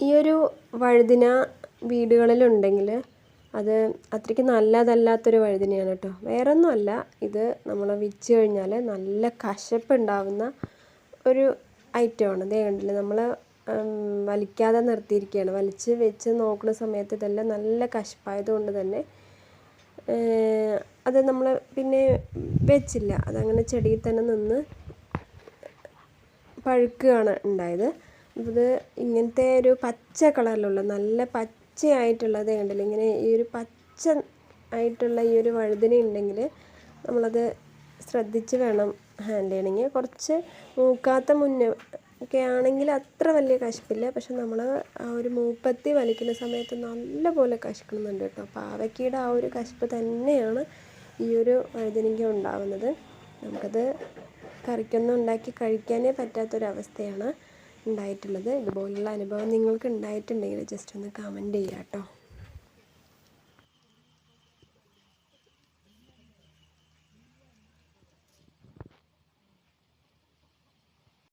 ഈ ഒരു വഴുതിന വീടുകളിലുണ്ടെങ്കിൽ അത് അത്രയ്ക്ക് നല്ലതല്ലാത്തൊരു വഴുതിനയാണ് കേട്ടോ. വേറൊന്നുമല്ല, ഇത് നമ്മൾ വെച്ച് കഴിഞ്ഞാൽ നല്ല കശപ്പുണ്ടാവുന്ന ഒരു ഐറ്റമാണ്. ദേ കണ്ടില്ലേ, നമ്മൾ വലിക്കാതെ നിർത്തിയിരിക്കുകയാണ്. വലിച്ച് വെച്ച് നോക്കുന്ന സമയത്ത് ഇതെല്ലാം നല്ല കശപ്പായതുകൊണ്ട് തന്നെ അത് നമ്മൾ പിന്നെ വെച്ചില്ല. അതങ്ങനെ ചെടിയിൽ തന്നെ നിന്ന് പഴുക്കുകയാണ് ഉണ്ടായത്. ഇത് ഇങ്ങനത്തെ ഒരു പച്ച കളറിലുള്ള നല്ല പച്ചയായിട്ടുള്ളത് കണ്ടില്ല, ഇങ്ങനെ ഈ ഒരു പച്ച ആയിട്ടുള്ള ഈ ഒരു വഴുതിന ഉണ്ടെങ്കിൽ നമ്മളത് ശ്രദ്ധിച്ച് വേണം ഹാൻഡിൽ ചെയ്യണമെങ്കിൽ. കുറച്ച് മൂക്കാത്ത മുന്നേ ഒക്കെ ആണെങ്കിൽ അത്ര വലിയ കശപ്പില്ല. പക്ഷെ നമ്മൾ ആ ഒരു മൂപ്പത്തി വലിക്കുന്ന സമയത്ത് നല്ലപോലെ കശക്കുന്നുണ്ട് കേട്ടോ. പാവയ്ക്കയുടെ ആ ഒരു കശപ്പ് തന്നെയാണ് ഈ ഒരു വഴുതിനയ്ക്ക് ഉണ്ടാവുന്നത്. നമുക്കത് കറിക്കൊന്നും ഉണ്ടാക്കി കഴിക്കാനേ പറ്റാത്തൊരവസ്ഥയാണ് ഉണ്ടായിട്ടുള്ളത്. ഇതുപോലുള്ള അനുഭവം നിങ്ങൾക്ക് ഉണ്ടായിട്ടുണ്ടെങ്കിൽ ജസ്റ്റ് ഒന്ന് കമൻറ്റ് ചെയ്യാം കേട്ടോ.